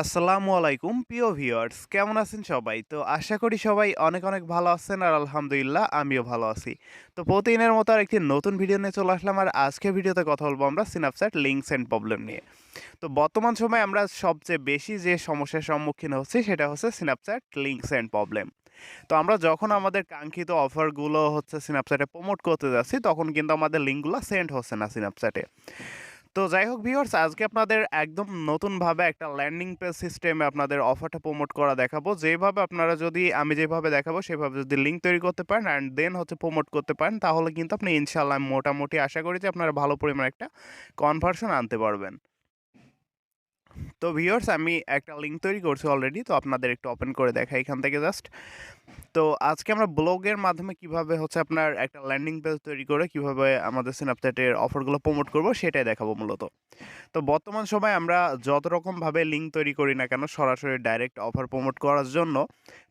আসসালামু আলাইকুম প্রিয় ভিউয়ার্স, কেমন আছেন সবাই? তো আশা করি সবাই অনেক অনেক ভালো আছেন আর আলহামদুলিল্লাহ আমিও ভালো আছি। তো প্রতিদিনের মতো আর একটি নতুন ভিডিও নিয়ে চলে আসলাম আর আজকের ভিডিওতে কথা বলবো আমরা সিন্যাপচ্যাট লিঙ্কস এন্ড প্রবলেম নিয়ে। তো বর্তমান সময়ে আমরা সবচেয়ে বেশি যে সমস্যার সম্মুখীন হচ্ছি সেটা হচ্ছে সিন্যাপচ্যাট লিঙ্কস এন্ড প্রবলেম। তো আমরা যখন আমাদের কাঙ্ক্ষিত অফারগুলো হচ্ছে সিন্যাপচ্যাটে প্রমোট করতে যাচ্ছি তখন কিন্তু আমাদের লিঙ্কগুলো সেন্ড হচ্ছে না সিন্যাপচ্যাটে। তো যাই হোক ভিউয়ার্স, আজকে আপনাদের একদম নতুনভাবে একটা ল্যান্ডিং পেজ সিস্টেমে আপনাদের অফারটা প্রমোট করা দেখাবো। যেভাবে আপনারা যদি আমি যেভাবে দেখাবো সেভাবে যদি লিঙ্ক তৈরি করতে পারেন অ্যান্ড দেন হচ্ছে প্রমোট করতে পারেন তাহলে কিন্তু আপনি ইনশাআল্লাহ আমি মোটামুটি আশা করি যে আপনারা ভালো পরিমাণে একটা কনভার্সন আনতে পারবেন। তো ভিউয়ার্স, আমি একটা লিঙ্ক তৈরি করছি অলরেডি, তো আপনাদের একটু ওপেন করে দেখাই এখান থেকে জাস্ট। তো আজকে আমরা ব্লগের মাধ্যমে কিভাবে হচ্ছে আপনার একটা ল্যান্ডিং পেজ তৈরি করে কিভাবে আমাদের স্ন্যাপচ্যাটের অফারগুলো প্রমোট করব সেটাই দেখাবো মূলত। তো বর্তমান সময়ে আমরা যত রকমভাবে লিঙ্ক তৈরি করি না কেন সরাসরি ডাইরেক্ট অফার প্রমোট করার জন্য,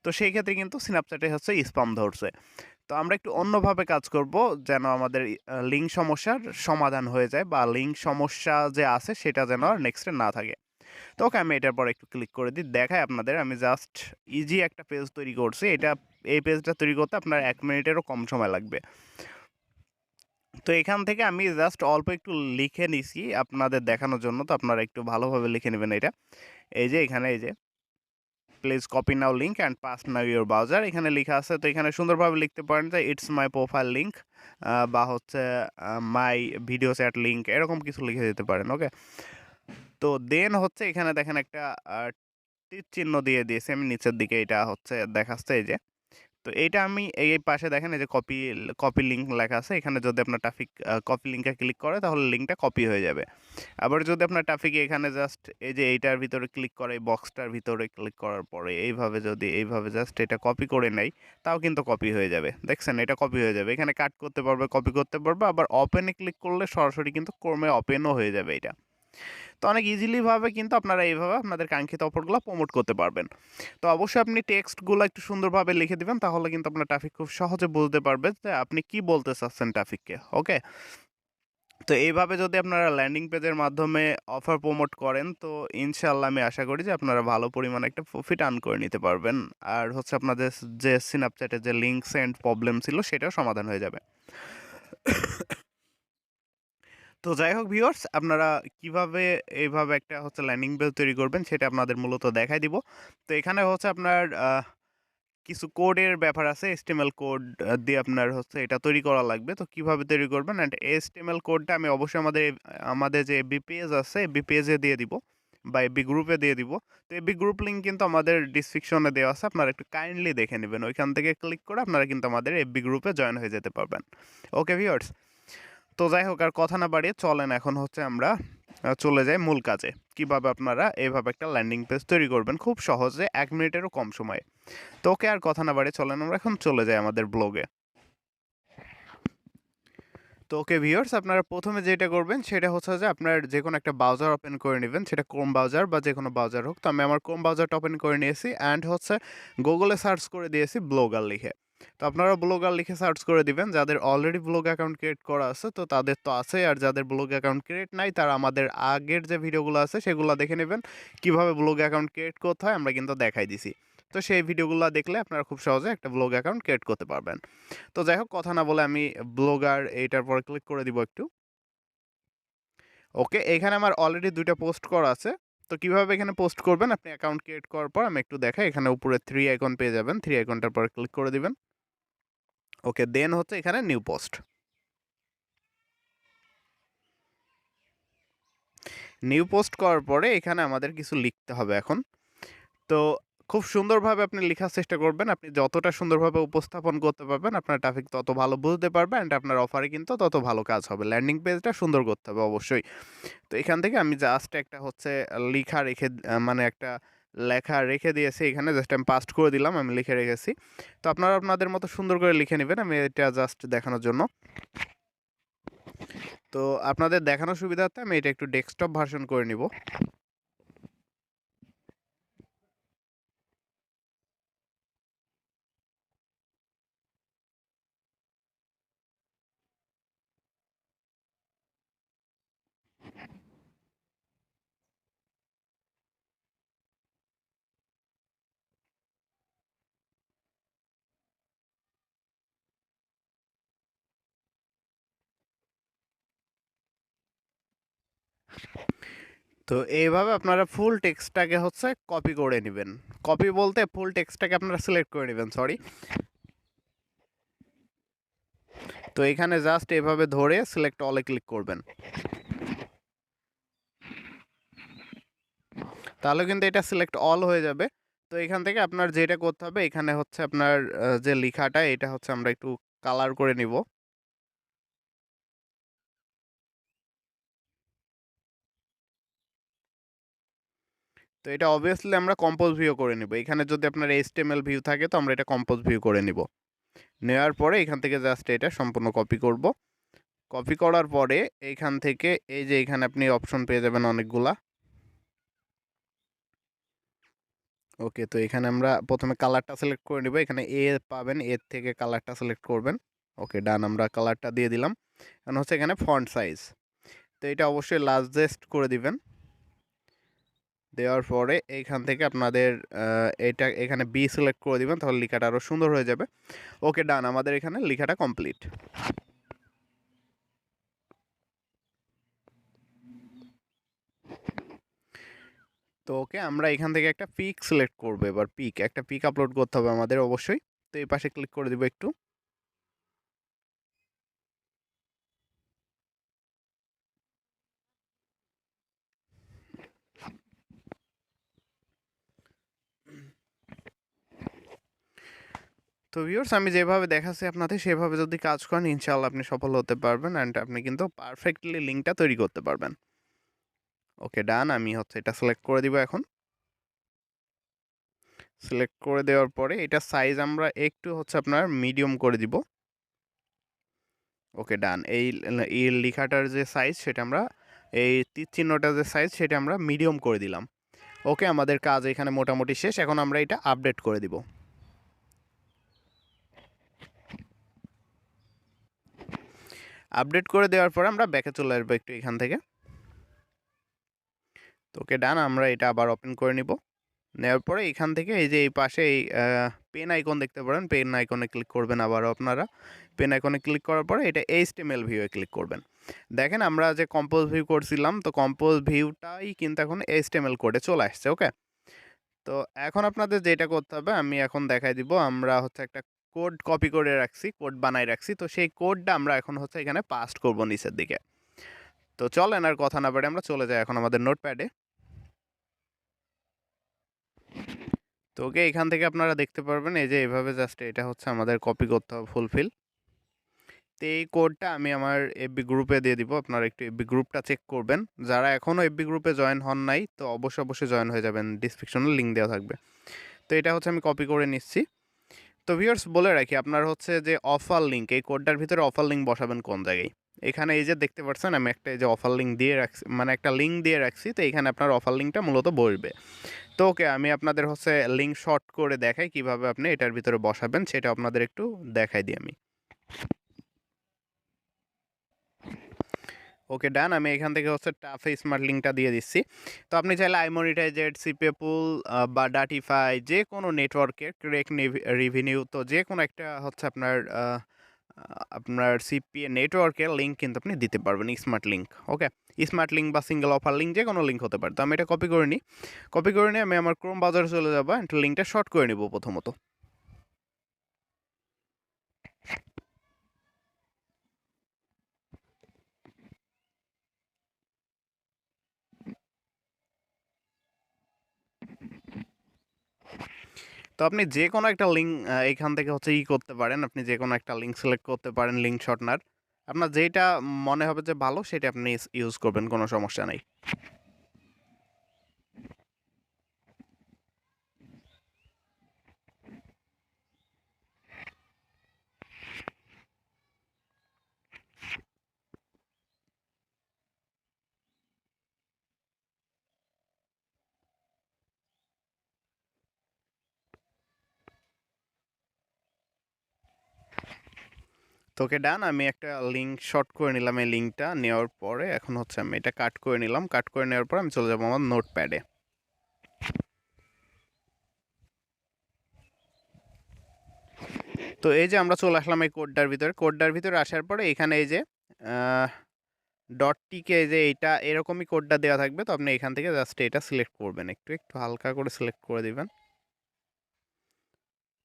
তো সেই ক্ষেত্রে কিন্তু স্ন্যাপচ্যাটে হচ্ছে স্পাম ধরছে। তো আমরা একটু অন্যভাবে কাজ করব যেন আমাদের লিঙ্ক সমস্যার সমাধান হয়ে যায় বা লিঙ্ক সমস্যা যে আছে সেটা যেন আর নেক্সটে না থাকে। তো ওকে, আমি এটার পর একটু ক্লিক করে দিই, দেখাই আপনাদের আমি জাস্ট ইজি একটা পেজ তৈরি করছি। এই পেজটা তৈরি করতে আপনার 1 মিনিটেরও কম সময় লাগবে। তো এখান থেকে আমি জাস্ট অল্প একটু লিখে নিছি আপনাদের দেখানোর জন্য, তো আপনারা একটু ভালোভাবে লিখে নেবেন এটা। এই যে এখানে এই যে please copy now link and pass now your browser এখানে লেখা আছে। তো এখানে সুন্দরভাবে লিখতে পারেন যে ইটস মাই প্রোফাইল লিঙ্ক বা হচ্ছে মাই ভিডিও চ্যাট লিঙ্ক, এরকম কিছু লিখে দিতে পারেন। ওকে, তো দেন হচ্ছে এখানে দেখেন একটা তীর চিহ্ন দিয়ে দিয়েছি আমি নিচের দিকে, এটা হচ্ছে দেখাচ্ছে এই যে। তো এইটা আমি এই পাশে দেখেন এই যে কপি কপি লিঙ্ক লেখা আছে, এখানে যদি আপনার ট্রাফিক কপি লিঙ্কে ক্লিক করে তাহলে লিঙ্কটা কপি হয়ে যাবে। আবার যদি আপনার ট্রাফিকে এখানে জাস্ট এই যে এইটার ভিতরে ক্লিক করে এই বক্সটার ভিতরে ক্লিক করার পরে এইভাবে যদি এইভাবে জাস্ট এটা কপি করে নেয় তাও কিন্তু কপি হয়ে যাবে। দেখছেন, এটা কপি হয়ে যাবে, এখানে কাট করতে পারবে, কপি করতে পারবে, আবার ওপেনে ক্লিক করলে সরাসরি কিন্তু ক্রমে ওপেনও হয়ে যাবে এটা। তো অনেক ইজিলি ভাবে কিন্তু আপনারা এইভাবে আপনাদের কাঙ্ক্ষিত অফারগুলো প্রমোট করতে পারবেন। তো অবশ্যই আপনি টেক্সটগুলো একটু সুন্দরভাবে লিখে দিবেন, তাহলে কিন্তু আপনার ট্রাফিক খুব সহজে বুঝতে পারবে যে আপনি কি বলতে চাচ্ছেন ট্রাফিককে। ওকে, তো এইভাবে যদি আপনারা ল্যান্ডিং পেজের মাধ্যমে অফার প্রমোট করেন তো ইনশাআল্লাহ আমি আশা করি যে আপনারা ভালো পরিমাণে একটা প্রফিট আর্ন করে নিতে পারবেন। আর হচ্ছে আপনাদের যে স্ন্যাপচ্যাটে যে লিঙ্ক সেন্ড প্রবলেম ছিল সেটাও সমাধান হয়ে যাবে। তো যাই হোক ভিউয়ার্স, আপনারা কিভাবে এইভাবে একটা হচ্ছে ল্যান্ডিং পেজ তৈরি করবেন সেটা আপনাদের মূলত দেখাই দিব। তো এখানে হচ্ছে আপনার কিছু কোডের ব্যাপার আছে, HTML কোড দিয়ে আপনার হচ্ছে এটা তৈরি করা লাগবে। তো কিভাবে তৈরি করবেন অ্যান্ড HTML কোডটা আমি অবশ্যই আমাদের যে এফবি পেজ আছে এফবি পেজে দিয়ে দিব বা এফবি গ্রুপে দিয়ে দিব। তো এফবি গ্রুপ লিঙ্ক কিন্তু আমাদের ডিসক্রিপশনে দেওয়া আছে, আপনারা একটু কাইন্ডলি দেখে নেবেন, ওইখান থেকে ক্লিক করে আপনারা কিন্তু আমাদের এফবি গ্রুপে জয়েন হয়ে যেতে পারবেন। ওকে ভিউয়ার্স, তো যাই হোক আর কথা না বাড়িয়ে চলেন এখন হচ্ছে আমরা চলে যাই মূল কাজে। কিভাবে আপনারা এইভাবে একটা ল্যান্ডিং পেজ তৈরি করবেন খুব সহজে 1 মিনিটেরও কম সময়ে। তো ওকে আর কথা না বাড়িয়ে চলেন আমরা এখন চলে যাই আমাদের ব্লগে। তো ওকে ভিউয়ার্স, আপনারা প্রথমে যেটা করবেন সেটা হচ্ছে যে আপনার যে কোনো একটা ব্রাউজার ওপেন করে নেবেন, সেটা ক্রোম ব্রাউজার বা যে কোনো ব্রাউজার হোক। তো আমি আমার ক্রোম ব্রাউজারটা ওপেন করে নিয়েছি অ্যান্ড হচ্ছে গুগলে সার্চ করে দিয়েছি ব্লগার লিখে। তো আপনারা ব্লগার লিখে সার্চ করে দিবেন, যাদের অলরেডি ব্লগ অ্যাকাউন্ট ক্রিয়েট করা আছে তো তাদের তো আছে, আর যাদের ব্লগ অ্যাকাউন্ট ক্রিয়েট নাই তারা আমাদের আগের যে ভিডিওগুলো আছে সেগুলো দেখে নেবেন। কিভাবে ব্লগ অ্যাকাউন্ট ক্রিয়েট করতে হয় আমরা কিন্তু দেখাই দিছি। তো সেই ভিডিওগুলো দেখলে আপনারা খুব সহজে একটা ব্লগ অ্যাকাউন্ট ক্রিয়েট করতে পারবেন। তো যাই হোক কথা না বলে আমি ব্লগার এইটার পর ক্লিক করে দিব একটু। ওকে, এখানে আমার অলরেডি 2টা পোস্ট করা আছে। তো কিভাবে এখানে পোস্ট করবেন আপনি অ্যাকাউন্ট ক্রিয়েট করার পর আমি একটু দেখাই, এখানে উপরে 3 আইকন পেয়ে যাবেন, 3 আইকনটার পর ক্লিক করে দিবেন। ওকে, দেন হচ্ছে এখানে নিউ পোস্ট। নিউ পোস্ট করার পরে এখানে আমাদের কিছু লিখতে হবে এখন। তো খুব সুন্দরভাবে আপনি লেখার চেষ্টা করবেন, আপনি যতটা সুন্দরভাবে উপস্থাপন করতে পারবেন আপনার ট্রাফিক তত ভালো বুঝতে পারবে অ্যান্ড আপনার অফারে কিন্তু তত ভালো কাজ হবে। ল্যান্ডিং পেজটা সুন্দর করতে হবে অবশ্যই। তো এখান থেকে আমি জাস্ট একটা হচ্ছে লিখা রেখে মানে একটা লেখা রেখে দিয়েছি এখানে, জাস্ট আমি পাস্ট করে দিলাম, আমি লিখে রেখেছি। তো আপনারা আপনাদের মতো সুন্দর করে লিখে নেবেন, আমি এটা জাস্ট দেখানোর জন্য। তো আপনাদের দেখানোর সুবিধার্থে আমি এটা একটু ডেস্কটপ ভার্সন করে নিব। তো এইভাবে আপনারা ফুল টেক্সটটাকে হচ্ছে কপি করে নেবেন। কপি বলতে ফুল টেক্সটটাকে আপনারা সিলেক্ট করে নেবেন, সরি। তো এখানে জাস্ট এভাবে ধরে সিলেক্ট অলে ক্লিক করবেন, তাহলে কিন্তু এটা সিলেক্ট অল হয়ে যাবে। তো এখান থেকে আপনার যেটা করতে হবে, এখানে হচ্ছে আপনার যে লেখাটা, এটা হচ্ছে আমরা একটু কালার করে নিব। তো এটা অবভিয়াসলি আমরা কম্পোজ ভিউ করে নিব। এখানে যদি আপনার এইচটিএমএল ভিউ থাকে তো আমরা এটা কম্পোজ ভিউ করে নিব। নেওয়ার পরে এখান থেকে জাস্ট এটা সম্পূর্ণ কপি করব। কপি করার পরে এইখান থেকে এই যে এখানে আপনি অপশন পেয়ে যাবেন অনেকগুলা। ওকে, তো এখানে আমরা প্রথমে কালারটা সিলেক্ট করে নিব। এখানে এ পাবেন, এর থেকে কালারটা সিলেক্ট করবেন। ওকে ডান, আমরা কালারটা দিয়ে দিলাম। এখন হচ্ছে এখানে ফন্ট সাইজ, তো এটা অবশ্যই লার্জেস্ট করে দিবেন। দেওয়ার পরে এইখান থেকে আপনাদের এটা এখানে বি সিলেক্ট করে দিবেন, তাহলে লেখাটা আরও সুন্দর হয়ে যাবে। ওকে ডান, আমাদের এখানে লেখাটা কমপ্লিট। তো ওকে, আমরা এখান থেকে একটা পিক সিলেক্ট করবো। এবার একটা পিক আপলোড করতে হবে আমাদের অবশ্যই। তো এই পাশে ক্লিক করে দিব একটু। তো ভিউয়ার্স, আমি যেভাবে দেখাচ্ছি আপনাদের সেভাবে যদি কাজ করেন ইনশাআল্লাহ আপনি সফল হতে পারবেন, অ্যান্ড আপনি কিন্তু পারফেক্টলি লিঙ্কটা তৈরি করতে পারবেন। ওকে ডান, আমি হচ্ছে এটা সিলেক্ট করে দিব এখন। সিলেক্ট করে দেওয়ার পরে এটা সাইজ আমরা একটু হচ্ছে আপনার মিডিয়াম করে দিব। ওকে ডান, এই লেখাটার যে সাইজ সেটা আমরা, এই তীর চিহ্নটার যে সাইজ সেটা আমরা মিডিয়াম করে দিলাম। ওকে, আমাদের কাজ এখানে মোটামুটি শেষ। এখন আমরা এটা আপডেট করে দিব। আপডেট করে দেওয়ার পরে আমরা ব্যাকে চলে আসবো একটু এখান থেকে। তো ওকে ডান, আমরা এটা আবার ওপেন করে নিব। নেওয়ার পরে এখান থেকে এই যে এই পাশে এই পেন আইকন দেখতে পারেন, পেন আইকনে ক্লিক করবেন আবারও আপনারা। পেন আইকনে ক্লিক করার পরে এটা এইচটিএমএল ভিউয়ে ক্লিক করবেন। দেখেন আমরা যে কম্পোজ ভিউ করছিলাম, তো কম্পোজ ভিউটাই কিন্তু এখন এইচটিএমএল কোডে চলে আসছে। ওকে, তো এখন আপনাদের যেটা করতে হবে আমি এখন দেখাই দিব। আমরা হচ্ছে একটা কোড কপি করে রাখছি, কোড বানাই রাখছি। তো সেই কোডটা আমরা এখন হচ্ছে এখানে পাস্ট করব নিচের দিকে। তো চলেন আর কথা না বাড়ি আমরা চলে যাই এখন আমাদের নোটপ্যাডে। তো ওকে, এখান থেকে আপনারা দেখতে পারবেন এই যে এইভাবে জাস্ট এটা হচ্ছে আমাদের কপি করতে হবে ফুলফিল। তো এই কোডটা আমি আমার এফবি গ্রুপে দিয়ে দিব। আপনারা একটু এফবি গ্রুপটা চেক করবেন। যারা এখনও এফবি গ্রুপে জয়েন হন নাই তো অবশ্যই জয়েন হয়ে যাবেন, ডিসক্রিপশনে লিঙ্ক দেওয়া থাকবে। তো এটা হচ্ছে আমি কপি করে নিচ্ছি। তো ভিউয়ার্স বলে রাখি, আপনার হচ্ছে যে অফার লিঙ্ক, এই কোডটার ভিতরে অফার লিঙ্ক বসাবেন কোন জায়গায়। এখানে এই যে দেখতে পাচ্ছেন আমি একটা এই যে অফার লিঙ্ক দিয়ে রাখছি, মানে একটা লিঙ্ক দিয়ে রাখছি। তো এখানে আপনার অফার লিঙ্কটা মূলত বসবে। তো ওকে, আমি আপনাদের হচ্ছে লিঙ্ক শর্ট করে দেখাই কিভাবে আপনি এটার ভিতরে বসাবেন, সেটা আপনাদের একটু দেখাই দিই আমি। ওকে ডান, আমি এখান থেকে হচ্ছে টাফে স্মার্ট লিঙ্কটা দিয়ে দিচ্ছি। তো আপনি চাইলে আইমনিটাইজেড, সিপিএ পুল বা ডাটিফাই, যে কোনো নেটওয়ার্কের ক্রেক রিভিনিউ, তো যে কোনো একটা হচ্ছে আপনার সিপিএ নেটওয়ার্কের লিঙ্ক কিন্তু আপনি দিতে পারবেন, স্মার্ট লিঙ্ক। ওকে, স্মার্ট লিঙ্ক বা সিঙ্গেল অফার লিঙ্ক যে কোনো লিঙ্ক হতে পারে। তো আমি এটা কপি করে নিই। কপি করে নিয়ে আমি আমার ক্রোম ব্রাউজারে চলে যাবো, লিঙ্কটা শর্ট করে নিব প্রথমত। তো আপনি যে কোনো একটা লিঙ্ক এখান থেকে হচ্ছে করতে পারেন, আপনি যে কোনো একটা লিঙ্ক সিলেক্ট করতে পারেন লিঙ্ক শর্টনার। আপনার যেটা মনে হবে যে ভালো সেটা আপনি ইউজ করবেন, কোনো সমস্যা নাই। তো ওকে ডান, আমি একটা লিঙ্ক শর্ট করে নিলাম। এই লিঙ্কটা নেওয়ার পরে এখন হচ্ছে আমি এটা কাট করে নিলাম। কাট করে নেওয়ার পর আমি চলে যাবো আমার নোটপ্যাডে। তো এই যে আমরা চলে আসলাম এই কোডটার ভিতরে। কোডটার ভিতরে আসার পরে এখানে এই যে ডটটিকে যে এইটা এরকমই কোডটা দেওয়া থাকবে, তো আপনি এখান থেকে জাস্ট এটা সিলেক্ট করবেন, একটু একটু হালকা করে সিলেক্ট করে দিবেন।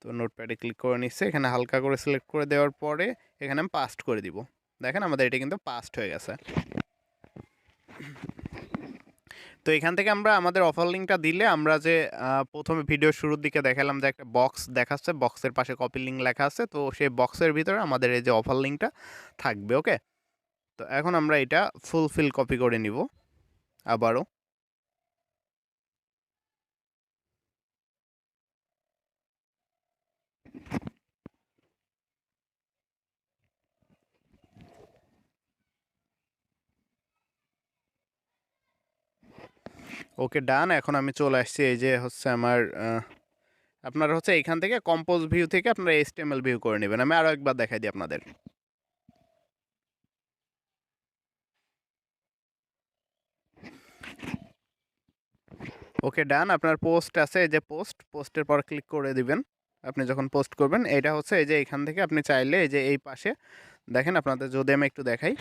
তো নোটপ্যাডে ক্লিক করে নিচ্ছে, এখানে হালকা করে সিলেক্ট করে দেওয়ার পরে এখানে আমি পাস্ট করে দিব। দেখেন আমাদের এটা কিন্তু পাস্ট হয়ে গেছে। তো এখান থেকে আমরা আমাদের অফার লিঙ্কটা দিলে আমরা যে প্রথমে ভিডিওর শুরুর দিকে দেখালাম যে একটা বক্স দেখাচ্ছে, বক্সের পাশে কপি লিঙ্ক লেখা আছে, তো সেই বক্সের ভিতরে আমাদের এই যে অফার লিঙ্কটা থাকবে। ওকে, তো এখন আমরা এটা ফুলফিল কপি করে নিব আবারও। ওকে ডান। এখন আমি চলে আসছি এই যে হচ্ছে আমার আপনারা হচ্ছে এখান থেকে কম্পোজ ভিউ থেকে আপনারা এইচটিএমএল ভিউ করে নেবেন। আমি আরও একবার দেখাই দিই আপনাদের। ওকে ডান। আপনার পোস্ট আছে, এই যে পোস্টের পর ক্লিক করে দিবেন। আপনি যখন পোস্ট করবেন এটা হচ্ছে এই যে এখান থেকে আপনি চাইলে এই যে এই পাশে দেখেন, আপনাদের যদি আমি একটু দেখাই,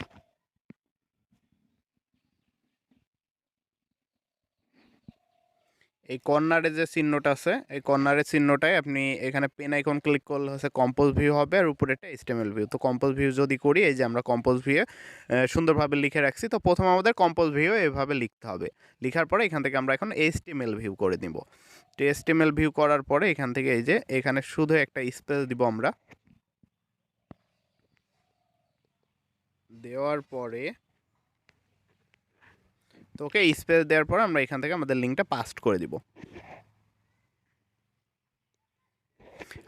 এই কর্নারে যে চিহ্নটা আছে, এই কর্নারের চিহ্নটায় আপনি এখানে পেন আইকন ক্লিক করলে হচ্ছে কম্পোজ ভিউ হবে, আর উপরে একটা এইচটিএমএল ভিউ। তো কম্পোজ ভিউ যদি করি, এই যে আমরা কম্পোজ ভিউ সুন্দরভাবে লিখে রাখছি। তো প্রথমে আমাদের কম্পোজ ভিউ এভাবে লিখতে হবে। লিখার পরে এখান থেকে আমরা এখন এইচটিএমএল ভিউ করে দিব। তো এইচটিএমএল ভিউ করার পরে এখান থেকে এই যে এখানে শুধু একটা স্পেস দিব আমরা। দেওয়ার পরে তো ওকে স্পেস দেওয়ার পরে আমরা এখান থেকে আমাদের লিঙ্কটা পাস্ট করে দিব।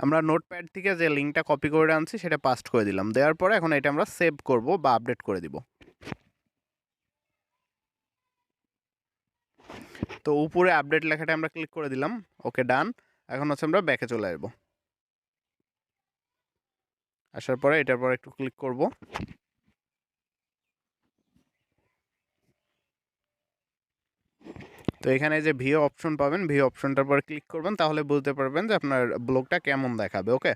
আমরা নোটপ্যাড থেকে যে লিঙ্কটা কপি করে আনছি সেটা পাস্ট করে দিলাম। দেওয়ার পরে এখন এটা আমরা সেভ করব বা আপডেট করে দিব। তো উপরে আপডেট লেখাটা আমরা ক্লিক করে দিলাম। ওকে ডান। এখন হচ্ছে আমরা ব্যাকে চলে আসবো। আসার পরে এটার পর একটু ক্লিক করব। তো এখানে যে ভিউ অপশন পাবেন, ভিউ অপশনটার পর ক্লিক করবেন, তাহলে বুঝতে পারবেন যে আপনার ব্লগটা কেমন দেখাবে। ওকে,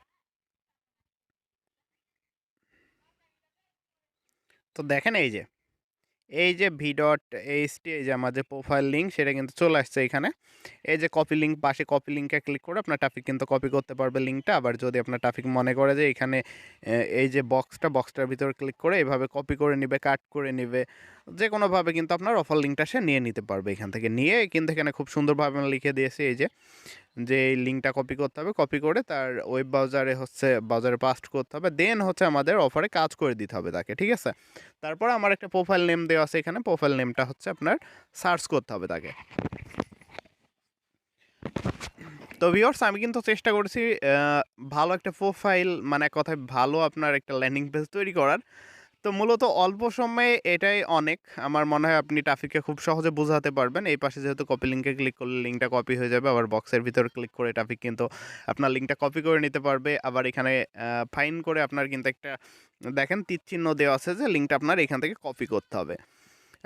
তো দেখেন এই যে v.ht, এই যে আমার যে প্রোফাইল লিঙ্ক সেটা কিন্তু চলে আসছে এখানে। এই যে কপি লিঙ্ক, পাশে কপি লিঙ্কে ক্লিক করে আপনার ট্রাফিক কিন্তু কপি করতে পারবে লিঙ্কটা। আবার যদি আপনার ট্রাফিক মনে করে যে এখানে এই যে বক্সটার ভিতরে ক্লিক করে এভাবে কপি করে নেবে, কাট করে নেবে, যে কোনোভাবে কিন্তু আপনার অফার লিঙ্কটা সে নিয়ে নিতে পারবে। এখান থেকে নিয়ে কিন্তু এখানে খুব সুন্দরভাবে আমি লিখে দিয়েছি এই যে এই লিঙ্কটা কপি করতে হবে, কপি করে তার ওয়েব ব্রাউজারে পাস্ট করতে হবে, দেন হচ্ছে আমাদের অফারে কাজ করে দিতে হবে তাকে। ঠিক আছে, তারপর আমার একটা প্রোফাইল নেম দেওয়া আছে এখানে, প্রোফাইল নেমটা হচ্ছে আপনার সার্চ করতে হবে তাকে। তো ভিউয়ার্স, আমি কিন্তু চেষ্টা করেছি ভালো একটা প্রোফাইল, মানে এক কথায় ভালো আপনার একটা ল্যান্ডিং পেজ তৈরি করার। তো মূলত অল্প সময়ে এটাই অনেক। আমার মনে হয় আপনি ট্রাফিককে খুব সহজে বোঝাতে পারবেন। এই পাশে যেহেতু কপি লিঙ্কে ক্লিক করলে লিঙ্কটা কপি হয়ে যাবে, আবার বক্সের ভিতরে ক্লিক করে ট্রাফিক কিন্তু আপনার লিঙ্কটা কপি করে নিতে পারবে। আবার এখানে ফাইন করে আপনার কিন্তু একটা দেখেন তীর চিহ্ন দেওয়া আছে যে লিঙ্কটা আপনার এখান থেকে কপি করতে হবে।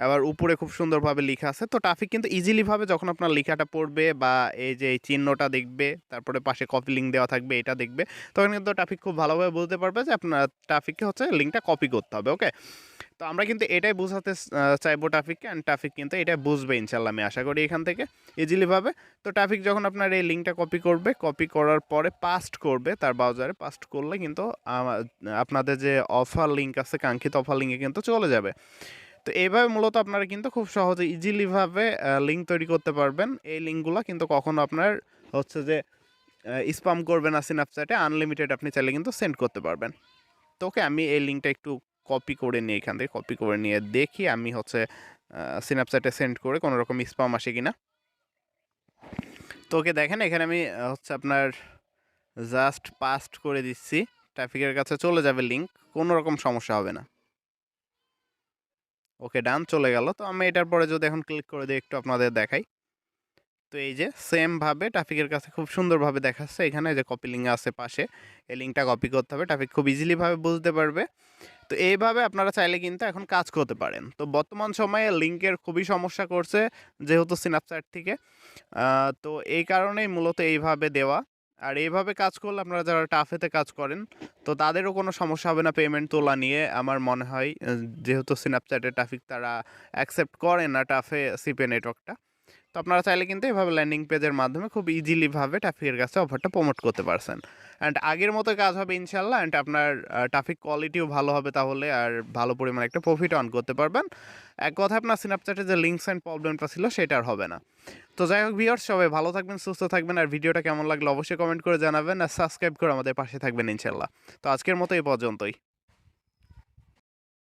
আবার উপরে খুব সুন্দরভাবে লেখা আছে। তো ট্রাফিক কিন্তু ইজিলিভাবে যখন আপনার লেখাটা পড়বে বা এই যে এই চিহ্নটা দেখবে, তারপরে পাশে কপি লিঙ্ক দেওয়া থাকবে, এটা দেখবে, তখন কিন্তু ট্রাফিক খুব ভালোভাবে বুঝতে পারবে যে আপনার ট্রাফিককে হচ্ছে লিঙ্কটা কপি করতে হবে। ওকে, তো আমরা কিন্তু এটাই বোঝাতে চাইবো ট্রাফিককে, অ্যান্ড ট্রাফিক কিন্তু এটা বুঝবে ইনশাল্লাহ, আমি আশা করি এখান থেকে ইজিলিভাবে। তো ট্রাফিক যখন আপনার এই লিঙ্কটা কপি করবে, কপি করার পরে পাস্ট করবে তার ব্রাউজারে, পাস্ট করলে কিন্তু আপনাদের যে অফার লিঙ্ক আছে, কাঙ্ক্ষিত অফার লিঙ্কে কিন্তু চলে যাবে। তো এইভাবে মূলত আপনারা কিন্তু খুব সহজে ইজিলিভাবে লিঙ্ক তৈরি করতে পারবেন। এই লিঙ্কগুলো কিন্তু কখনো আপনার হচ্ছে যে স্প্যাম করবে না স্ন্যাপচ্যাটে, আনলিমিটেড আপনি চাইলে কিন্তু সেন্ড করতে পারবেন। তো ওকে, আমি এই লিঙ্কটা একটু কপি করে নিই, এখান থেকে কপি করে নিয়ে দেখি আমি হচ্ছে স্ন্যাপচ্যাটে সেন্ড করে কোনো রকম স্প্যাম আসে কিনা। তো ওকে দেখেন, এখানে আমি হচ্ছে আপনার জাস্ট পাস্ট করে দিচ্ছি, ট্রাফিকের কাছে চলে যাবে লিঙ্ক, কোনো রকম সমস্যা হবে না। ওকে ডান, চলে গেল। তো আমি এটার পরে যদি এখন ক্লিক করে দিই, একটু আপনাদের দেখাই। তো এই যে সেমভাবে ট্রাফিকের কাছে খুব সুন্দরভাবে দেখাচ্ছে, এখানে যে কপি লিঙ্ক আছে পাশে, এই লিঙ্কটা কপি করতে হবে, ট্রাফিক খুব ইজিলিভাবে বুঝতে পারবে। তো এইভাবে আপনারা চাইলে কিন্তু এখন কাজ করতে পারেন। তো বর্তমান সময়ে লিঙ্কের খুবই সমস্যা করছে যেহেতু স্ন্যাপচ্যাট থেকে, তো এই কারণেই মূলত এইভাবে দেওয়া। আর এইভাবে কাজ করলে আপনারা যারা টাফেতে কাজ করেন তো তাদেরও কোনো সমস্যা হবে না পেমেন্ট তোলা নিয়ে আমার মনে হয়, যেহেতু স্ন্যাপচ্যাটে ট্রাফিক তারা অ্যাকসেপ্ট করে না টাফে সিপে নেটওয়ার্কটা। তো আপনারা চাইলে কিন্তু এভাবে ল্যান্ডিং পেজের মাধ্যমে খুব ইজিলিভাবে ট্রাফিকের কাছে অফারটা প্রমোট করতে পারছেন। অ্যান্ড আগের মতো কাজ হবে ইনশাল্লাহ, অ্যান্ড আপনার ট্রাফিক কোয়ালিটিও ভালো হবে তাহলে, আর ভালো পরিমাণে একটা প্রফিট অন করতে পারবেন। এক কথা আপনার স্ন্যাপচ্যাটে যে লিঙ্কস অ্যান্ড প্রবলেমটা ছিল সেটা আর হবে না। তো যাই হোক ভিউয়ার্স, সবাই ভালো থাকবেন, সুস্থ থাকবেন, আর ভিডিওটা কেমন লাগলো অবশ্যই কমেন্ট করে জানাবেন, আর সাবস্ক্রাইব করে আমাদের পাশে থাকবেন ইনশাল্লাহ। তো আজকের মতো এই পর্যন্তই।